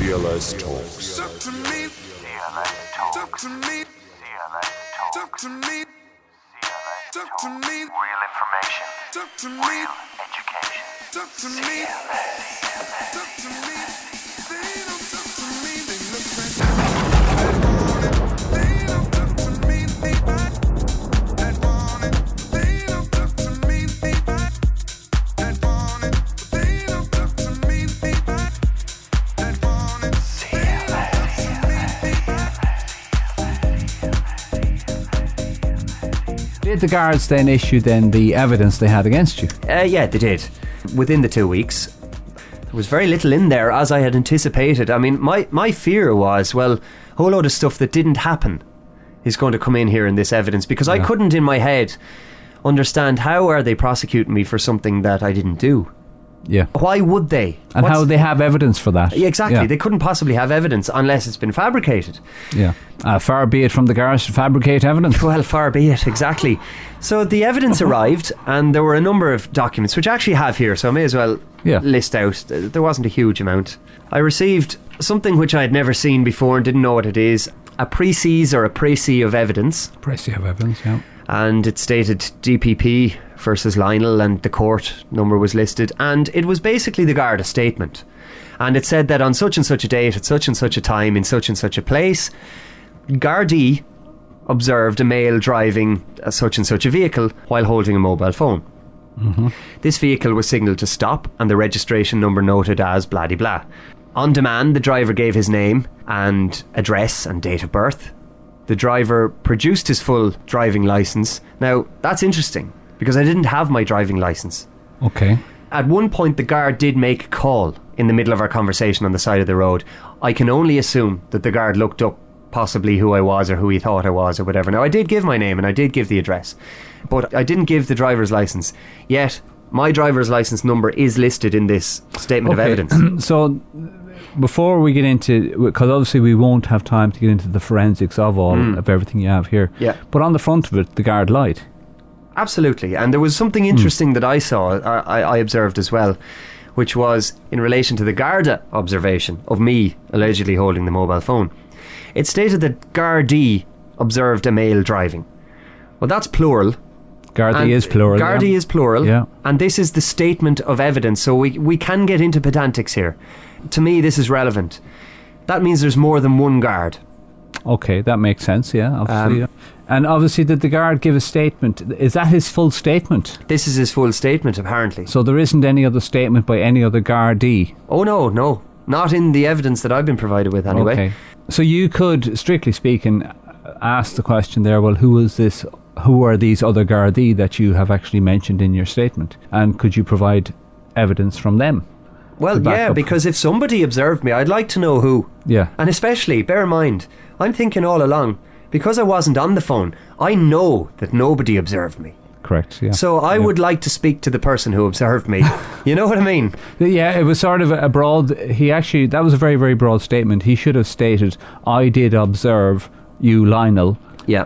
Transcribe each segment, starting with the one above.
CLS Talks. Talk to me. CLS Talks. Talk to me. CLS Talks. Talk to me. CLS Talk to Talks. me. Real information. Talk to me. Real education. Talk to me. Talk to me. They don't talk to me. They look like that morning. They don't talk to me. They back that morning. They don't talk to me. They back that morning. They don't talk to me. They back that morning. They don't talk to me. They back. Did the guards then issue then the evidence they had against you? Yeah, they did. Within the 2 weeks, there was very little in there, as I had anticipated. I mean, my fear was, well, a whole load of stuff that didn't happen is going to come in here in this evidence, because I couldn't in my head understand how are they prosecuting me for something that I didn't do. Yeah. Why would they? And how they have evidence for that? Yeah, exactly. Yeah. They couldn't possibly have evidence unless it's been fabricated. Yeah. Far be it from the guards to fabricate evidence. Well, far be it, exactly. So the evidence arrived, and there were a number of documents, which I actually have here, so I may as well list out. There wasn't a huge amount. I received something which I had never seen before and didn't know what it is. A précis or a précis of evidence. Précis of evidence, yeah. And it stated DPP versus Lionel, and the court number was listed, and it was basically the Garda statement, and it said that on such and such a date at such and such a time in such and such a place, Gardaí observed a male driving a such and such a vehicle while holding a mobile phone. This vehicle was signalled to stop and the registration number noted as blah de blah. On demand, the driver gave his name and address and date of birth. The driver produced his full driving licence. Now, that's interesting, because I didn't have my driving licence. Okay. At one point, the guard did make a call in the middle of our conversation on the side of the road. I can only assume that the guard looked up possibly who I was or who he thought I was or whatever. Now, I did give my name and I did give the address, but I didn't give the driver's licence. Yet, my driver's licence number is listed in this statement of evidence. So, before we get into, because obviously we won't have time to get into the forensics of all of everything you have here. Yeah. But on the front of it, the guard lied. Absolutely. And there was something interesting that I saw, I observed as well, which was in relation to the Garda observation of me allegedly holding the mobile phone. It stated that Gardaí observed a male driving. Well, that's plural. Gardaí is plural. Gardaí is plural. Yeah. And this is the statement of evidence, so we can get into pedantics here. To me, this is relevant. That means there's more than one guard. Okay, that makes sense, yeah, obviously. Yeah. And obviously, did the guard give a statement? Is that his full statement? This is his full statement, apparently. So there isn't any other statement by any other Gardaí? Oh, no. Not in the evidence that I've been provided with, anyway. Okay. So you could, strictly speaking, ask the question there, well, who is this? Who are these other Gardaí that you have actually mentioned in your statement? And could you provide evidence from them? Well, yeah, because if somebody observed me, I'd like to know who. Yeah. And especially, bear in mind, I'm thinking all along, because I wasn't on the phone, I know that nobody observed me. Correct, yeah. So I would like to speak to the person who observed me. You know what I mean? Yeah, it was sort of a broad... that was a very, very broad statement. He should have stated, I did observe you, Lionel,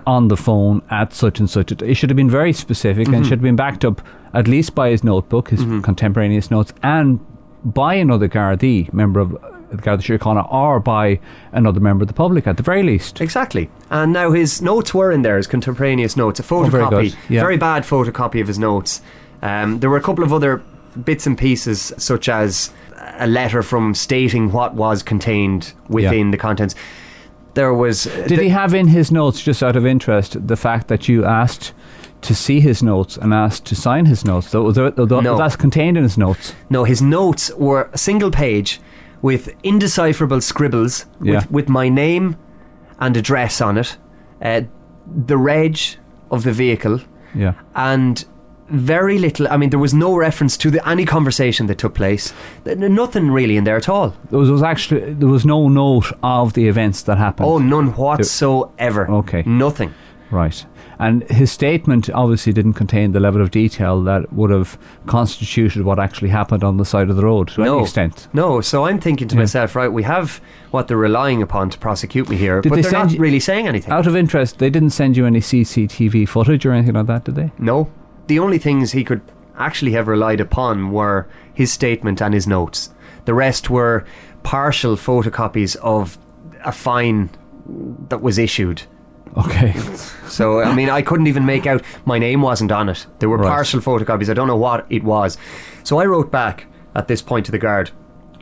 on the phone at such and such. It should have been very specific and should have been backed up at least by his notebook, his contemporaneous notes, and by another Gardaí, member of the Garda Síochána, or by another member of the public at the very least. Exactly. And now his notes were in there, his contemporaneous notes, a photocopy, very bad photocopy of his notes. There were a couple of other bits and pieces, such as a letter from him stating what was contained within the contents. There was... Did he have in his notes, just out of interest, the fact that you asked to see his notes and asked to sign his notes? No. That's contained in his notes? No, his notes were a single page with indecipherable scribbles with my name and address on it, the reg of the vehicle, and very little. I mean, there was no reference to any conversation that took place. Nothing really in there at all. There was no note of the events that happened. Oh, none whatsoever. Okay, nothing. Right. And his statement obviously didn't contain the level of detail that would have constituted what actually happened on the side of the road to any extent. No, so I'm thinking to myself, right, we have what they're relying upon to prosecute me here, but they're not really saying anything. Out of interest, they didn't send you any CCTV footage or anything like that, did they? No. The only things he could actually have relied upon were his statement and his notes. The rest were partial photocopies of a fine that was issued. Okay. So, I mean, I couldn't even make out, my name wasn't on it. There were Right. partial photocopies. I don't know what it was. So I wrote back at this point to the guard,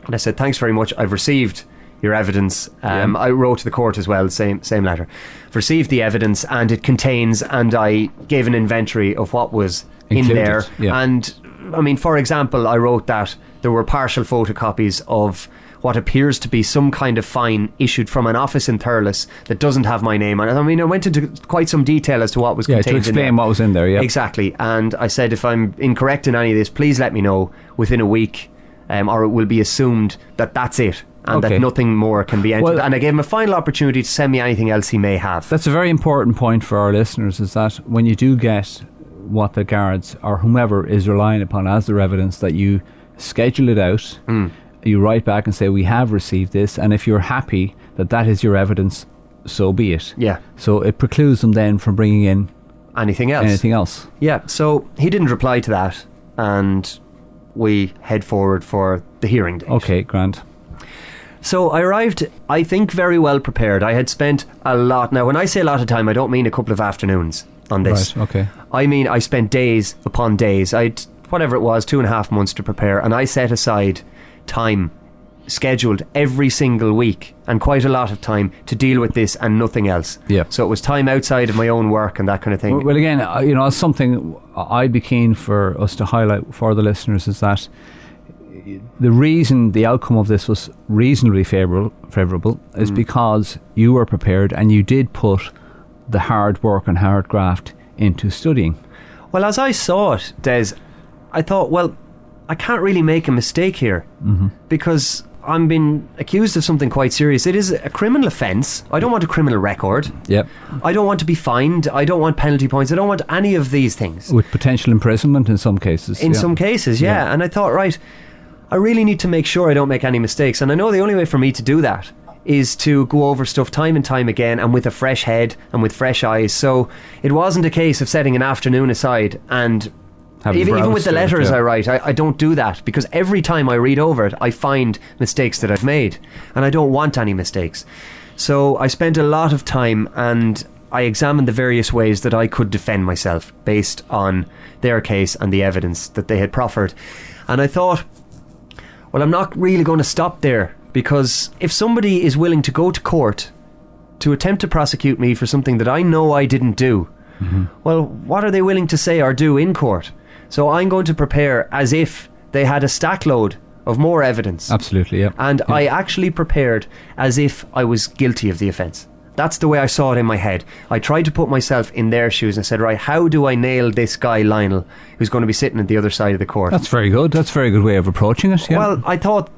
and I said, thanks very much. I've received your evidence. I wrote to the court as well, same letter. I've received the evidence, and it contains, and I gave an inventory of what was Included, in there. yeah. And, I mean, for example, I wrote that there were partial photocopies of what appears to be some kind of fine issued from an office in Thurles that doesn't have my name on it. I mean, I went into quite some detail as to what was Yeah, contained to in explain there. what was in there, yeah. Exactly. And I said, if I'm incorrect in any of this, please let me know within a week, or it will be assumed that that's it, and Okay. that nothing more can be entered. Well, and I gave him a final opportunity to send me anything else he may have. That's a very important point for our listeners, is that when you do get what the guards or whomever is relying upon as their evidence, that you schedule it out, you write back and say, we have received this, and if you're happy that that is your evidence, so be it. Yeah. So it precludes them then from bringing in Anything else? anything else. Yeah. So he didn't reply to that, and we head forward for the hearing date. Okay, grand. So I arrived, I think, very well prepared. I had spent a lot. Now, when I say a lot of time, I don't mean a couple of afternoons on this. Right, okay. I mean, I spent days upon days. I'd, whatever it was, 2.5 months to prepare, and I set aside time, scheduled every single week, and quite a lot of time to deal with this and nothing else. Yeah. So it was time outside of my own work and that kind of thing. Well, again, something I'd be keen for us to highlight for the listeners is that the reason the outcome of this was reasonably favourable is because you were prepared and you did put the hard work and hard graft into studying. Well, as I saw it, Des, I thought, well, I can't really make a mistake here because I'm being accused of something quite serious. It is a criminal offence. I don't want a criminal record. Yep. I don't want to be fined. I don't want penalty points. I don't want any of these things. With potential imprisonment in some cases. In yeah. some cases, yeah. And I thought, right, I really need to make sure I don't make any mistakes. And I know the only way for me to do that is to go over stuff time and time again, and with a fresh head and with fresh eyes. So it wasn't a case of setting an afternoon aside and even with the letters I write, I don't do that, because every time I read over it, I find mistakes that I've made, and I don't want any mistakes. So I spent a lot of time, and I examined the various ways that I could defend myself based on their case and the evidence that they had proffered. And I thought, well, I'm not really going to stop there, because if somebody is willing to go to court to attempt to prosecute me for something that I know I didn't do, well, what are they willing to say or do in court? So I'm going to prepare as if they had a stack load of more evidence. Absolutely, yeah. And I actually prepared as if I was guilty of the offence. That's the way I saw it in my head. I tried to put myself in their shoes and said, right, how do I nail this guy Lionel, who's going to be sitting at the other side of the court? That's very good. That's a very good way of approaching it, yeah. Well, I thought,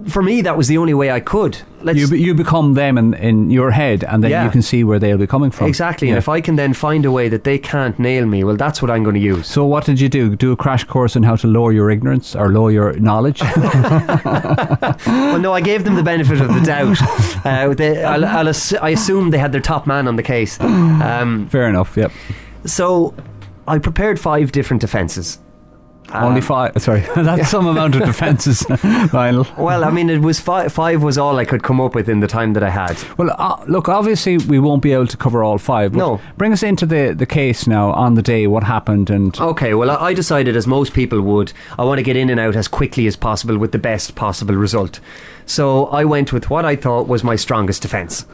for me, that was the only way I could. You become them in your head, and then Yeah. you can see where they'll be coming from. Exactly, Yeah. and if I can then find a way that they can't nail me, well, that's what I'm going to use. So what did you do? Do a crash course on how to lower your ignorance or lower your knowledge? Well, no, I gave them the benefit of the doubt. I assume they had their top man on the case. Fair enough, yep. So I prepared 5 different offences. Only 5. Sorry, that's some amount of defences, Lionel. Well, I mean, it was 5 was all I could come up with in the time that I had. Well, look, obviously we won't be able to cover all 5. But No. Bring us into the case now, on the day, what happened, and... Okay, well, I decided, as most people would, I want to get in and out as quickly as possible with the best possible result. So I went with what I thought was my strongest defence.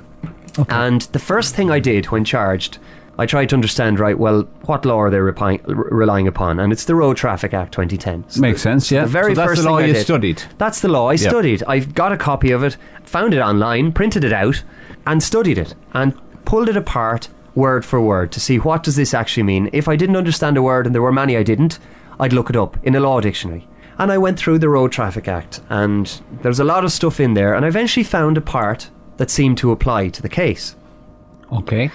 Okay. And the first thing I did when charged, I tried to understand, right, well, what law are they relying upon? And it's the Road Traffic Act 2010. So Makes sense, yeah. The very so that's first the law thing I you did. studied. That's the law I studied. I got a copy of it, found it online, printed it out, and studied it, and pulled it apart word for word to see what does this actually mean. If I didn't understand a word, and there were many I didn't, I'd look it up in a law dictionary. And I went through the Road Traffic Act, and there's a lot of stuff in there, and I eventually found a part that seemed to apply to the case. Okay.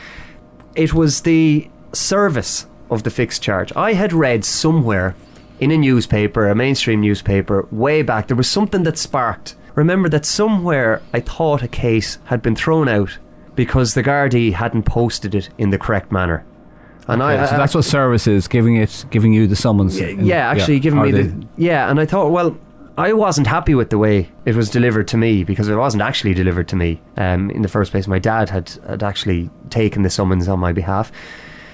It was the service of the fixed charge. I had read somewhere in a newspaper, a mainstream newspaper, way back, there was something that sparked. Remember that somewhere I thought a case had been thrown out because the Gardaí hadn't posted it in the correct manner. And Okay, so that's what service is, giving you the summons. Giving me or yeah, and I thought, well, I wasn't happy with the way it was delivered to me, because it wasn't actually delivered to me. In the first place, my dad had actually taken the summons on my behalf.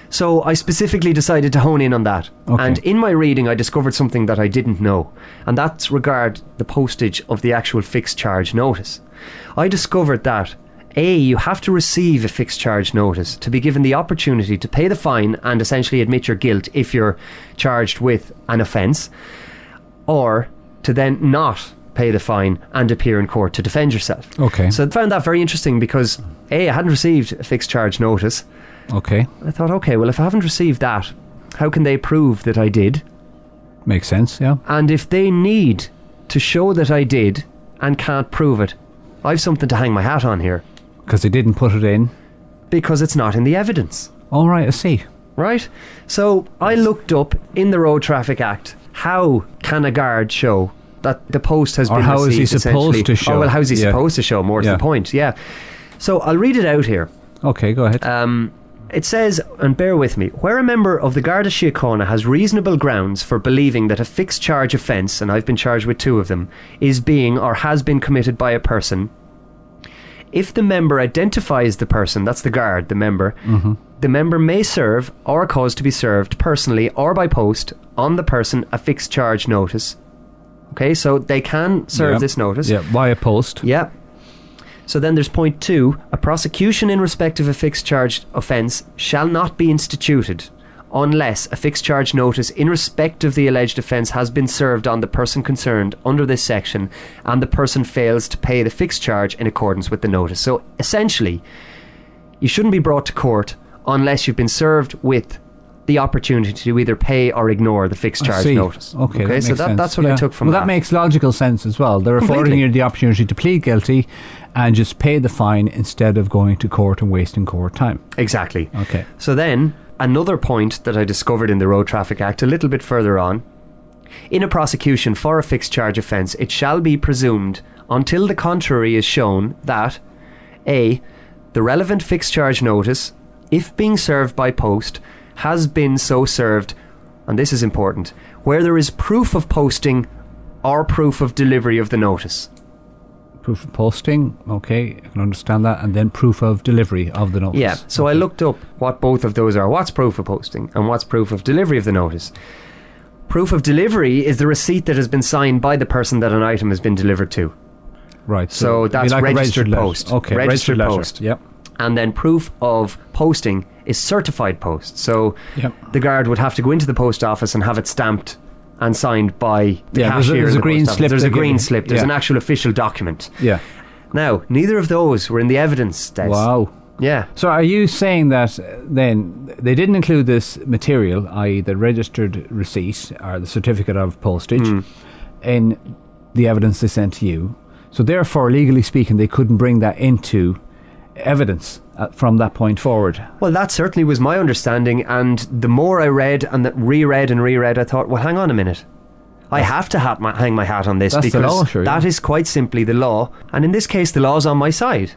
So I specifically decided to hone in on that. Okay. And in my reading, I discovered something that I didn't know, and that's regard the postage of the actual fixed charge notice. I discovered that you have to receive a fixed charge notice to be given the opportunity to pay the fine and essentially admit your guilt if you're charged with an offence, or to then not pay the fine and appear in court to defend yourself. Okay. So I found that very interesting, because I hadn't received a fixed charge notice. Okay. I thought, okay, well, if I haven't received that, how can they prove that I did? Makes sense, yeah. And if they need to show that I did and can't prove it, I've something to hang my hat on here. Because they didn't put it in. Because it's not in the evidence. All right, I see. Right? So I looked up in the Road Traffic Act, how can a guard show that the post has Or been how is he received, supposed essentially? to show? Oh, well, how's he Yeah. supposed to show? More to Yeah. the point, yeah. So I'll read it out here. Okay, go ahead. It says, and bear with me, where a member of the Garda Síochána has reasonable grounds for believing that a fixed charge offence, and I've been charged with 2 of them, is being or has been committed by a person, if the member identifies the person, that's the guard, the member, the member may serve or cause to be served personally or by post on the person a fixed charge notice. Okay, so they can serve Yep. this notice. Yeah, via post. Yeah. So then there's point 2. A prosecution in respect of a fixed charge offence shall not be instituted unless a fixed charge notice in respect of the alleged offence has been served on the person concerned under this section and the person fails to pay the fixed charge in accordance with the notice. So essentially, you shouldn't be brought to court unless you've been served with the opportunity to either pay or ignore the fixed I charge see. notice. Okay, that so makes sense. that's what I Yeah. took from well, that. that makes logical sense as well. They're affording Completely. you the opportunity to plead guilty and just pay the fine instead of going to court and wasting court time. Exactly. Okay. So then, another point that I discovered in the Road Traffic Act a little bit further on, in a prosecution for a fixed charge offence, it shall be presumed until the contrary is shown that A, the relevant fixed charge notice, if being served by post, has been so served, and this is important, where there is proof of posting or proof of delivery of the notice. Proof of posting, okay, I can understand that, and then proof of delivery of the notice. Yeah, so I looked up what both of those are. What's proof of posting and what's proof of delivery of the notice? Proof of delivery is the receipt that has been signed by the person that an item has been delivered to. Right. So it'd be that's like a registered letter. post. Okay, Registered letter. post. Yep. And then proof of posting is certified post. So Yep. the guard would have to go into the post office and have it stamped and signed by the Yeah, cashier. there's in a the green post office. slip There's a they give green you. slip. There's Yeah. an actual official document. Yeah. Now, neither of those were in the evidence, Des. Wow. Yeah. So are you saying that then they didn't include this material, i.e. the registered receipt or the certificate of postage, in the evidence they sent to you? So therefore, legally speaking, they couldn't bring that into evidence from that point forward. Well, that certainly was my understanding, and the more I read and reread and reread, I thought, well, hang on a minute. I have to hang my hat on this That's the because law, sure, that yeah. is quite simply the law, and in this case, the law's on my side.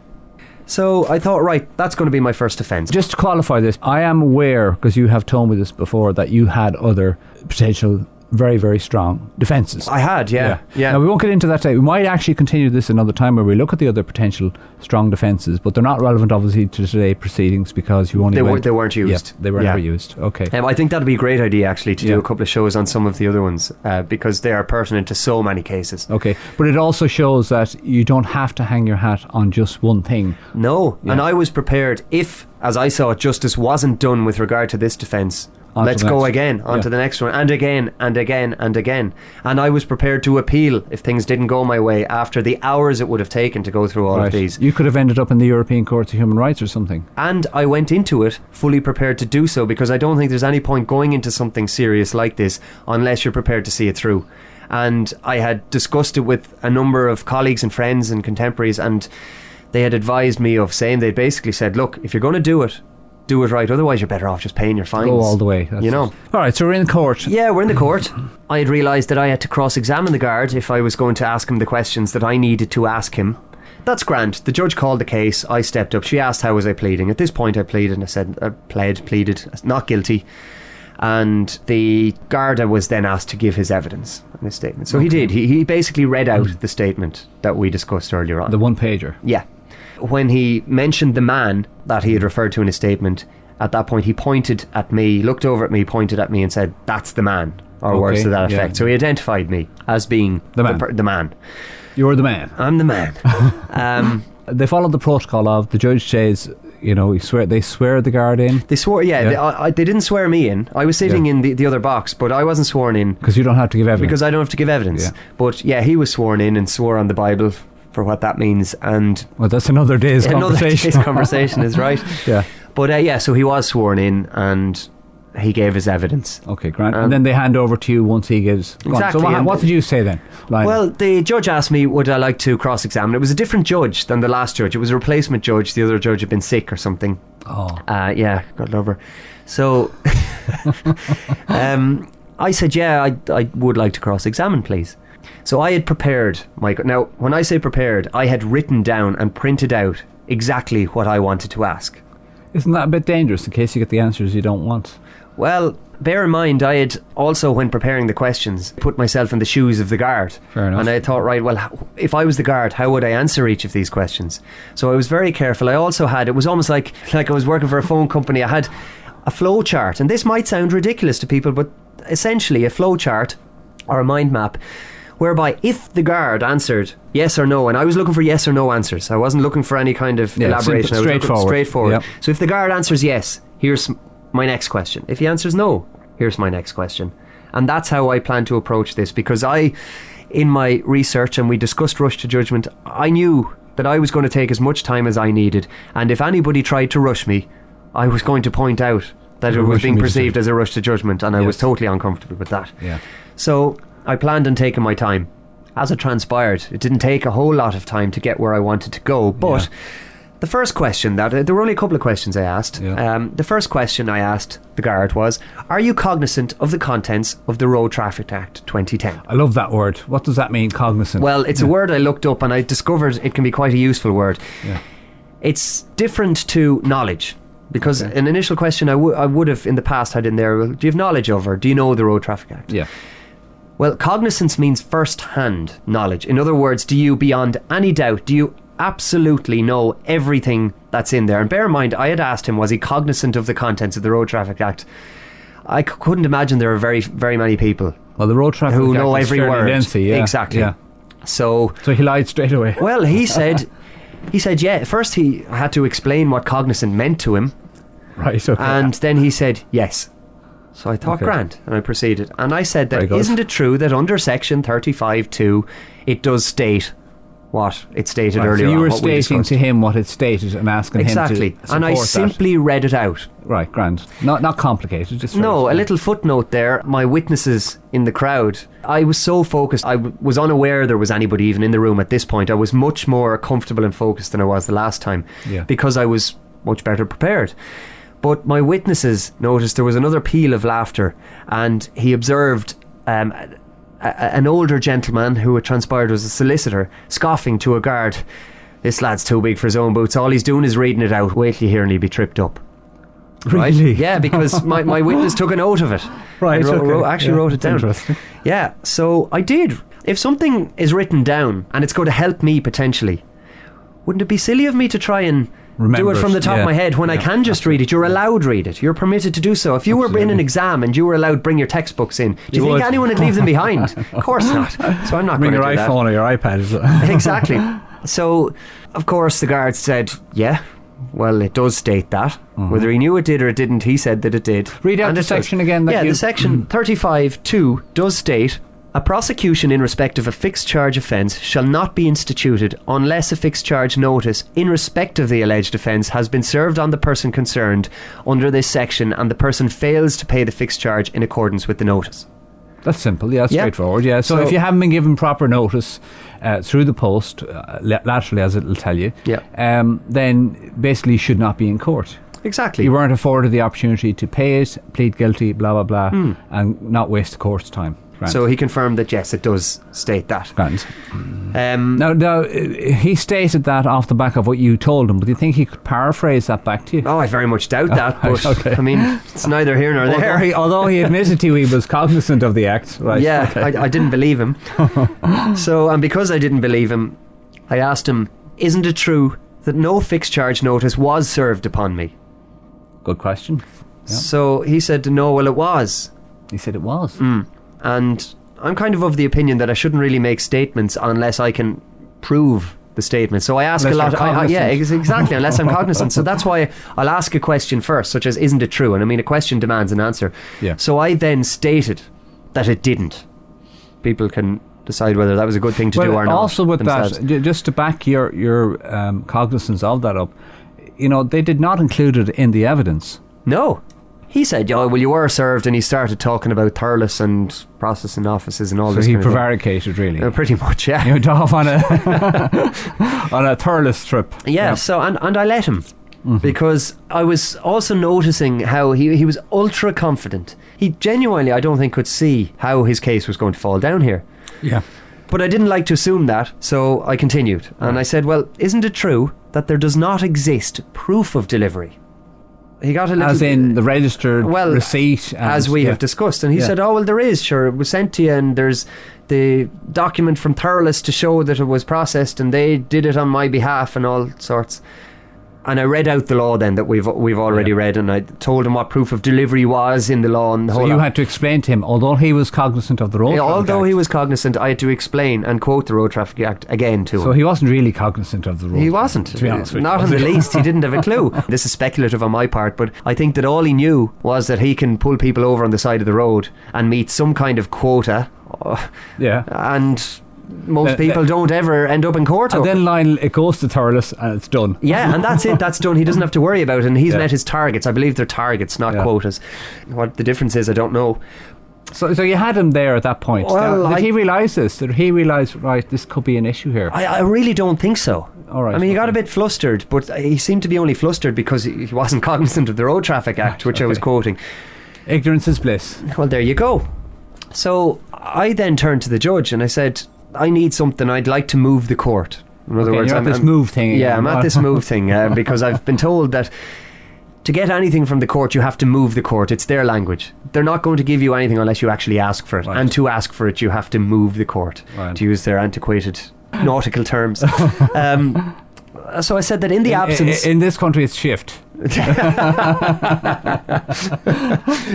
So I thought, right, that's going to be my first offence. Just to qualify this, I am aware, because you have told me this before, that you had other potential very, very strong defences. I had, yeah. Now, we won't get into that today. We might actually continue this another time where we look at the other potential strong defences, but they're not relevant, obviously, to today's proceedings because you only They went... weren't used. Yeah, they were never used. Okay. I think that'd be a great idea, actually, to Yeah. do a couple of shows on some of the other ones, because they are pertinent to so many cases. Okay. But it also shows that you don't have to hang your hat on just one thing. No, Yeah. and I was prepared if, as I saw it, justice wasn't done with regard to this defence. On to Let's the go next. again, on Yeah. to the next one, and again, and again, and again. And I was prepared to appeal if things didn't go my way after the hours it would have taken to go through all of these. You could have ended up in the European Courts of Human Rights or something. And I went into it fully prepared to do so, because I don't think there's any point going into something serious like this unless you're prepared to see it through. And I had discussed it with a number of colleagues and friends and contemporaries, and they had advised me of saying, they basically said, look, if you're going to do it right, otherwise you're better off just paying your fines. Go all the way. You know. All right, so we're in court. Yeah, we're in the court. I had realised that I had to cross-examine the guard if I was going to ask him the questions that I needed to ask him. That's grand. The judge called the case. I stepped up. She asked how was I pleading. At this point I pleaded, and I said I pleaded, not guilty. And the Garda was then asked to give his evidence. in his statement. So he did. He basically read out the statement that we discussed earlier on. The one pager. Yeah. When he mentioned the man that he had referred to in his statement, at that point he pointed at me, looked over at me, pointed at me and said, "That's the man," or words to that effect. Yeah. So he identified me as being The man. the man. You're the man. I'm the man. They followed the protocol of the judge says, they swear the guard in. They swore, they didn't swear me in. I was sitting in the other box, but I wasn't sworn in. Because you don't have to give evidence. Because I don't have to give evidence. Yeah. But yeah, he was sworn in and swore on the Bible for what that means. And Well, that's another day's conversation. Another day's conversation is right. Yeah. But so he was sworn in and he gave his evidence. Okay, Grant. And then they hand over to you once he gives... Go on. Exactly. So And what did you say then, Lionel? Well, the judge asked me, would I like to cross-examine? It was a different judge than the last judge. It was a replacement judge. The other judge had been sick or something. Oh. Yeah, God love her. So I said, I would like to cross-examine, please. So I had prepared now, when I say prepared, I had written down and printed out exactly what I wanted to ask. Isn't that a bit dangerous in case you get the answers you don't want? Well, bear in mind, I had also, when preparing the questions, put myself in the shoes of the guard. Fair enough. And I thought, right, well, if I was the guard, how would I answer each of these questions? So I was very careful. I also had, it was almost like I was working for a phone company. I had a flow chart. And this might sound ridiculous to people, but essentially a flow chart or a mind map whereby if the guard answered yes or no, and I was looking for yes or no answers. I wasn't looking for any kind of elaboration. Simple, I was looking straightforward. Yep. So if the guard answers yes, here's my next question. If he answers no, here's my next question. And that's how I plan to approach this, because in my research, and we discussed rush to judgment, I knew that I was going to take as much time as I needed, and if anybody tried to rush me, I was going to point out that it was being perceived as a rush to judgment, and I was totally uncomfortable with that. Yeah. So I planned on taking my time. As it transpired, it didn't take a whole lot of time to get where I wanted to go, but the first question, there were only a couple of questions I asked. Yeah. The first question I asked the guard was, are you cognizant of the contents of the Road Traffic Act 2010? I love that word. What does that mean, cognizant? Well, it's a word I looked up and I discovered it can be quite a useful word. Yeah. It's different to knowledge, because an initial question I would have in the past had in there, well, do you have knowledge of, or do you know the Road Traffic Act? Yeah. Well, cognizance means first-hand knowledge. In other words, do you, beyond any doubt, do you absolutely know everything that's in there? And bear in mind, I had asked him, was he cognizant of the contents of the Road Traffic Act? I couldn't imagine there are very, very many people Well, the Road Traffic who Act know is every fairly word. lengthy, yeah. Exactly. Yeah. So he lied straight away. well, he said, yeah. First, he had to explain what cognizant meant to him, Right, okay. and then he said yes. So I thought, Okay. grand, and I proceeded. And I said Very that, good. isn't it true that under section 35(2), it does state what it stated Right, earlier so you on, were what we stating discussed. to him what it stated and asking Exactly. him to And I support simply read it out. that. Right, grand. Not complicated, just very No, a simple. little footnote there. My witnesses in the crowd, I was so focused, I was unaware there was anybody even in the room at this point. I was much more comfortable and focused than I was the last time, Yeah. because I was much better prepared. But my witnesses noticed there was another peal of laughter, and he observed an older gentleman who it transpired was a solicitor scoffing to a guard. This lad's too big for his own boots. All he's doing is reading it out. Wait till you hear and he'll be tripped up. Right? Really? Yeah, because my witness took a note of it. Right, And okay. actually Yeah, wrote it that's down. interesting. Yeah, so I did. If something is written down and it's going to help me potentially, wouldn't it be silly of me to try and Remember do it from it, the top yeah. of my head when I Yeah, can just read it? You're allowed read it. You're permitted to do so. If you were in an Absolutely. exam and you were allowed to bring your textbooks in, do you You think would. anyone would leave them behind? Of course not. So I'm not Bring going to your do that. iPhone or your iPad. Exactly. So, of course, the guard said, yeah, well, it does state that. Whether he knew it did or it didn't, he said that it did. Read out And the it does. section again that Yeah, you- the section 35(2) does state, a prosecution in respect of a fixed charge offence shall not be instituted unless a fixed charge notice in respect of the alleged offence has been served on the person concerned under this section and the person fails to pay the fixed charge in accordance with the notice. That's simple, yeah, Yeah. straightforward, yeah. So if you haven't been given proper notice through the post, laterally as it'll tell you, Yeah. then basically you should not be in court. Exactly. You weren't afforded the opportunity to pay it, plead guilty, blah, blah, blah, and not waste the court's time. So he confirmed that yes, it does state that. Grand. Now, He stated that off the back of what you told him, but do you think he could paraphrase that back to you? I very much doubt that, but okay. I mean, it's neither here nor there. Although he admitted to you he was cognizant of the act, right? Yeah, okay. I didn't believe him. And because I didn't believe him, I asked him, isn't it true that no fixed charge notice was served upon me? Good question. Yeah. So he said, no, well, it was. He said it was. And I'm kind of the opinion that I shouldn't really make statements unless I can prove the statement. So I ask Unless a lot. you're cognizant. Yeah, exactly. Unless I'm cognizant. So that's why I'll ask a question first, such as, isn't it true? And I mean, a question demands an answer. Yeah. So I then stated that it didn't. People can decide whether that was a good thing to do or not. Also with themselves. that, just to back your cognizance of that up, they did not include it in the evidence. No. He said, oh, well, you were served, and he started talking about thirless and processing offices and all So this he kind of thing. prevaricated, really. Pretty much, yeah. You went off on a on a thirless trip. Yeah, so and I let him because I was also noticing how he was ultra confident. He genuinely, I don't think, could see how his case was going to fall down here. Yeah. But I didn't like to assume that, so I continued. And I said, well, isn't it true that there does not exist proof of delivery? He got a little... As in the registered receipt. And, as we have discussed. And he said, oh, well, there is, sure. It was sent to you, and there's the document from Thurles to show that it was processed, and they did it on my behalf and all sorts. And I read out the law then that we've already read, and I told him what proof of delivery was in the law. And the so you had to explain to him, although he was cognizant of the Road Traffic Act. Although he was cognizant, I had to explain and quote the Road Traffic Act again to him. So he wasn't really cognizant of the road. He wasn't, to be honest with you. not in the least. He didn't have a clue. This is speculative on my part, but I think that all he knew was that he can pull people over on the side of the road and meet some kind of quota. Yeah. And most people don't ever end up in court. And then Lionel, it goes to Thurles and it's done. Yeah, and that's it. That's done. He doesn't have to worry about it, and he's met his targets. I believe they're targets, not quotas. What the difference is, I don't know. So you had him there at that point. Well, did he realise this? Did he realise, right, this could be an issue here? I really don't think so. All right. I mean, he got a bit flustered, but he seemed to be only flustered because he wasn't cognizant of the Road Traffic Act, which I was quoting. Ignorance is bliss. Well, there you go. So I then turned to the judge and I said, I need something. I'd like to move the court. In other words, you're at this move thing again. Yeah, I'm at this move thing because I've been told that to get anything from the court, you have to move the court. It's their language. They're not going to give you anything unless you actually ask for it. Right. And to ask for it, you have to move the court, to use their antiquated nautical terms. So I said that in the absence... In this country, it's shift.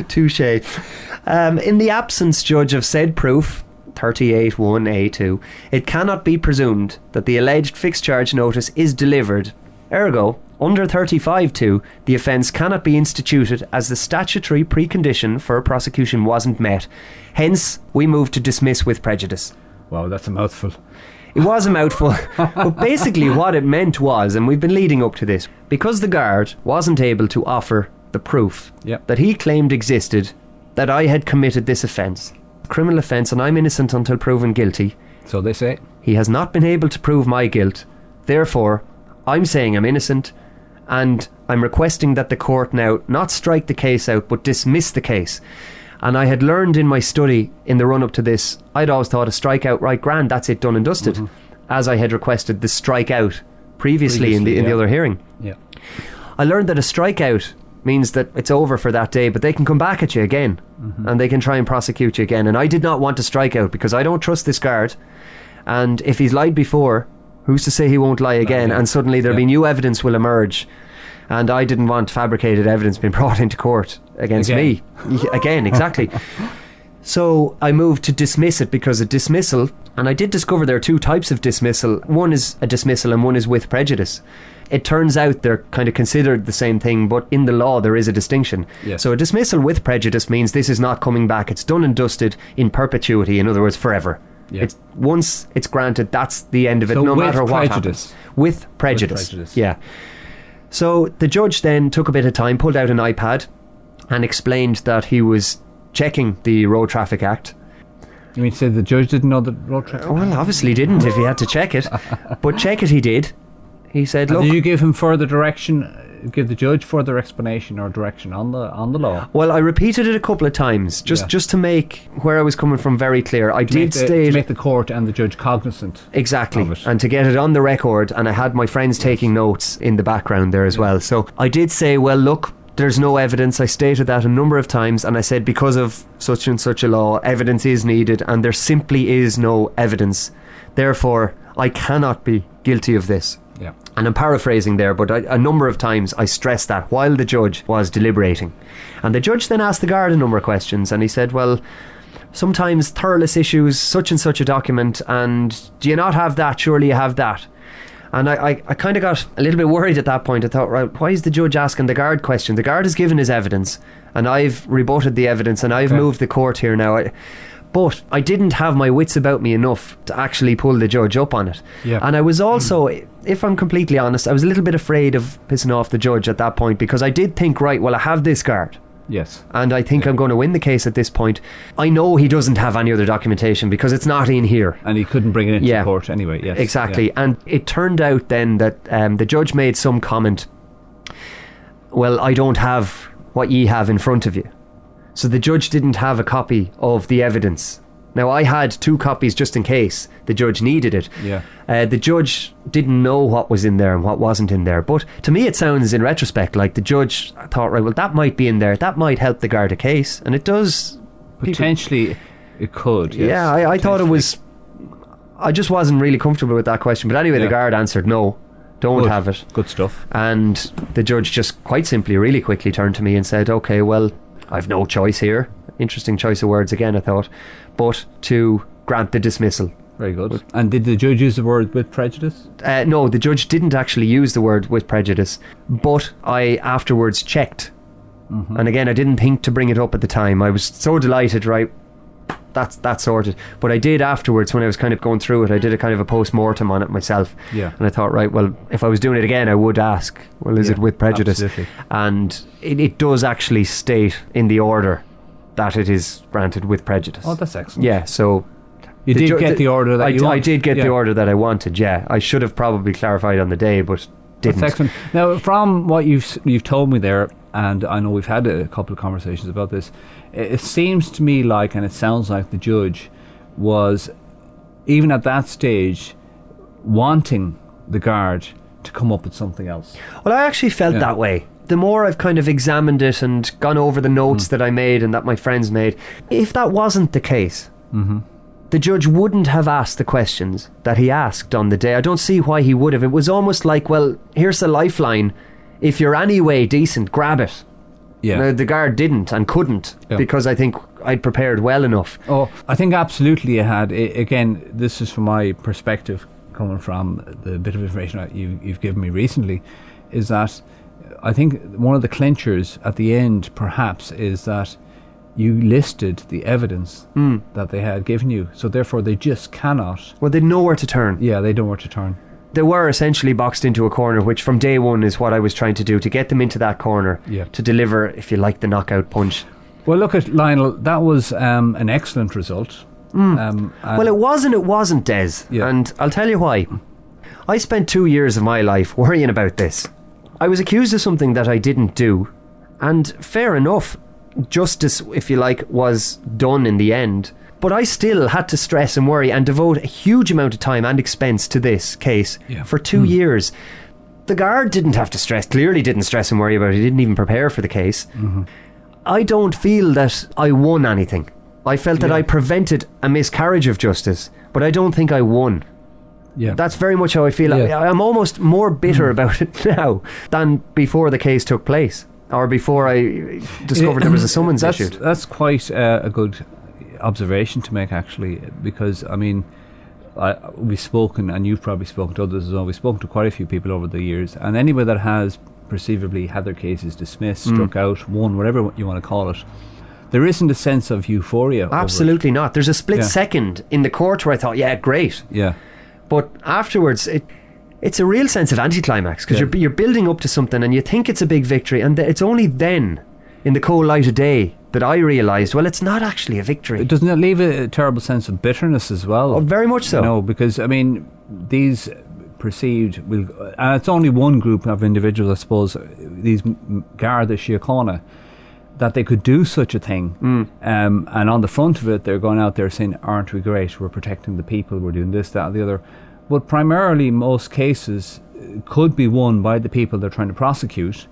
Touche. In the absence, Judge, of said proof... 38(1)(a)(2), it cannot be presumed that the alleged fixed charge notice is delivered. Ergo, under 35(2), the offence cannot be instituted as the statutory precondition for a prosecution wasn't met. Hence, we move to dismiss with prejudice. Wow, that's a mouthful. It was a mouthful, but basically what it meant was, and we've been leading up to this, because the guard wasn't able to offer the proof that he claimed existed, that I had committed this offence, criminal offence, and I'm innocent until proven guilty. So they say. He has not been able to prove my guilt. Therefore, I'm saying I'm innocent, and I'm requesting that the court now not strike the case out, but dismiss the case. And I had learned in my study in the run-up to this, I'd always thought a strikeout, right, grand, that's it, done and dusted, as I had requested the strikeout previously in the other hearing. Yeah. I learned that a strikeout means that it's over for that day, but they can come back at you again, and they can try and prosecute you again. And I did not want to strike out because I don't trust this guard, and if he's lied before, who's to say he won't lie again? And suddenly there'll be new evidence will emerge, and I didn't want fabricated evidence being brought into court against me again. Exactly. So I moved to dismiss it because a dismissal, and I did discover there are two types of dismissal. One is a dismissal and one is with prejudice. It turns out they're kind of considered the same thing, but in the law there is a distinction. Yes. So a dismissal with prejudice means this is not coming back. It's done and dusted in perpetuity, in other words, forever. Yeah. It's once it's granted, that's the end of it, So no with matter what prejudice. happens. With prejudice. With prejudice. Yeah. So the judge then took a bit of time, pulled out an iPad and explained that he was checking the Road Traffic Act. You mean to say the judge didn't know the Road Traffic Act? Well, obviously didn't if he had to check it. But check it he did. he said, And look... did you give him further direction, give the judge further explanation or direction on the law? Well, I repeated it a couple of times, just to make where I was coming from very clear. I did state... To make the court and the judge cognizant. Exactly, of it. and to get it on the record, and I had my friends taking notes in the background there as well. So I did say, well, look, there's no evidence. I stated that a number of times, and I said because of such and such a law, evidence is needed, and there simply is no evidence. Therefore, I cannot be guilty of this. Yeah. And I'm paraphrasing there, but a number of times I stressed that while the judge was deliberating. And the judge then asked the guard a number of questions, and he said, well, sometimes Thurles issues such and such a document, and do you not have that? Surely you have that. And I kind of got a little bit worried at that point. I thought, right, why is the judge asking the guard question? The guard has given his evidence, and I've rebutted the evidence, and I've moved the court here now. But I didn't have my wits about me enough to actually pull the judge up on it. Yeah. And I was also, if I'm completely honest, I was a little bit afraid of pissing off the judge at that point, because I did think, right, well, I have this guard. Yes. And I think I'm going to win the case at this point. I know he doesn't have any other documentation because it's not in here. And he couldn't bring it into court anyway. Yes. Exactly. Yeah. And it turned out then that the judge made some comment, well, I don't have what ye have in front of you. So the judge didn't have a copy of the evidence. Now, I had 2 copies just in case the judge needed it. Yeah. The judge didn't know what was in there and what wasn't in there. But to me, it sounds, in retrospect, like the judge thought, right, well, that might be in there. That might help the guard a case. And it does. Potentially, it could. Yes. Yeah, I thought it was... I just wasn't really comfortable with that question. But anyway, the guard answered, no, don't have it. Good stuff. And the judge just quite simply, really quickly turned to me and said, okay, well, I've no choice here. Interesting choice of words again, I thought. But to grant the dismissal. Very good. And did the judge use the word with prejudice? No, the judge didn't actually use the word with prejudice. But I afterwards checked. Mm-hmm. And again, I didn't think to bring it up at the time. I was so delighted, right? That's sorted. But I did afterwards, when I was kind of going through it, I did a kind of a post-mortem on it myself. Yeah. And I thought, right, well, if I was doing it again, I would ask, well, is it with prejudice? Absolutely. And it does actually state in the order that it is granted with prejudice. Oh, that's excellent. Yeah, so... You did get the order that you wanted. I did get the order that I wanted, yeah. I should have probably clarified on the day, but didn't. That's excellent. Now, from what you've told me there, and I know we've had a couple of conversations about this, it seems to me like, and it sounds like, the judge was, even at that stage, wanting the guard to come up with something else. Well, I actually felt that way. The more I've kind of examined it and gone over the notes that I made and that my friends made, if that wasn't the case, the judge wouldn't have asked the questions that he asked on the day. I don't see why he would have. It was almost like, well, here's the lifeline. If you're anyway decent, grab it. Yeah. Now, the guard didn't and couldn't because I think I'd prepared well enough. Oh, I think absolutely you had. Again, this is from my perspective, coming from the bit of information that you've given me recently, is that I think one of the clinchers at the end, perhaps, is that you listed the evidence that they had given you. So therefore, they just cannot... Well, they know where to turn. Yeah, they know where to turn. They were essentially boxed into a corner, which from day one is what I was trying to do, to get them into that corner, to deliver, if you like, the knockout punch. Well, look at Lionel. That was an excellent result. Well, it wasn't, Des. Yeah. And I'll tell you why. I spent 2 years of my life worrying about this. I was accused of something that I didn't do, and fair enough, justice, if you like, was done in the end. But I still had to stress and worry and devote a huge amount of time and expense to this case for 2 years. The guard didn't have to stress, clearly didn't stress and worry about it. He didn't even prepare for the case. I don't feel that I won anything. I felt that I prevented a miscarriage of justice, but I don't think I won. Yeah. That's very much how I feel. I'm almost more bitter about it now than before the case took place, or before I discovered there was a summons issued. That's quite a good observation to make, actually, because I mean, we've spoken, and you've probably spoken to others as well. We've spoken to quite a few people over the years, and anybody that has perceivably had their cases dismissed, struck out, won, whatever you want to call it, there isn't a sense of euphoria. Absolutely not. There's a split second in the court where I thought, yeah, great. Yeah. But afterwards, it's a real sense of anticlimax, because you're building up to something and you think it's a big victory, and it's only then, in the cold light of day, that I realised, well, it's not actually a victory. Doesn't it leave a terrible sense of bitterness as well? Oh, very much so. You know, because, I mean, these perceived, and it's only one group of individuals, I suppose, these Garda Síochána, that they could do such a thing. And on the front of it, they're going out there saying, aren't we great? We're protecting the people, we're doing this, that, and the other. But primarily, most cases could be won by the people they're trying to prosecute.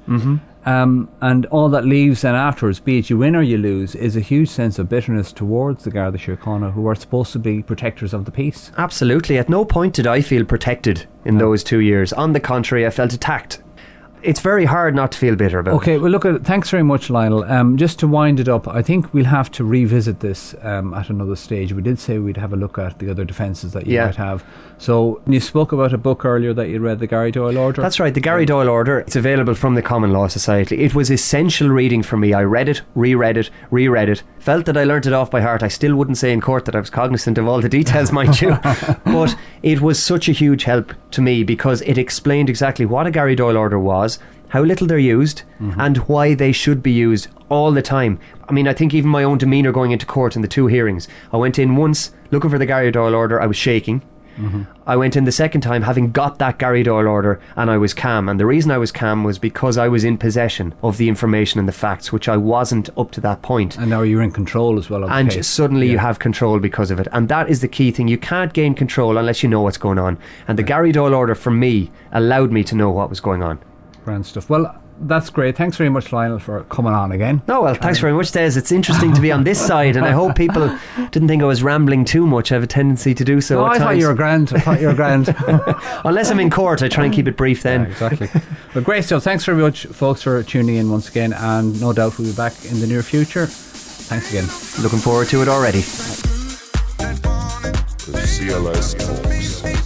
And all that leaves then afterwards, be it you win or you lose, is a huge sense of bitterness towards the Garda Síochána, who are supposed to be protectors of the peace. Absolutely. At no point did I feel protected in those 2 years. On the contrary, I felt attacked. It's very hard not to feel bitter about it. Okay, well look, thanks very much, Lionel. Just to wind it up, I think we'll have to revisit this at another stage. We did say we'd have a look at the other defences that you might have. So you spoke about a book earlier that you read, the Gary Doyle Order. That's right, the Gary Doyle Order. It's available from the Common Law Society. It was essential reading for me. I read it, reread it, felt that I learnt it off by heart. I still wouldn't say in court that I was cognizant of all the details, mind you, but it was such a huge help to me because it explained exactly what a Gary Doyle Order was, how little they're used, and why they should be used all the time. I mean, I think even my own demeanour going into court in the 2 hearings, I went in once looking for the Gary Doyle Order, I was shaking. I went in the second time having got that Gary Doyle Order, and I was calm. And the reason I was calm was because I was in possession of the information and the facts, which I wasn't up to that point. And now you're in control as well of the and case. Suddenly you have control because of it, and that is the key thing. You can't gain control unless you know what's going on, and the Gary Doyle Order for me allowed me to know what was going on. Grand stuff. Well, that's great. Thanks very much, Lionel, for coming on again. No, well, thanks very much, Des. It's interesting to be on this side, and I hope people didn't think I was rambling too much. I have a tendency to do so. No, I thought you were grand. Unless I'm in court, I try and keep it brief then. Yeah, exactly. Well, great stuff. Thanks very much, folks, for tuning in once again, and no doubt we'll be back in the near future. Thanks again. Looking forward to it already. that wanted The CLS Talks.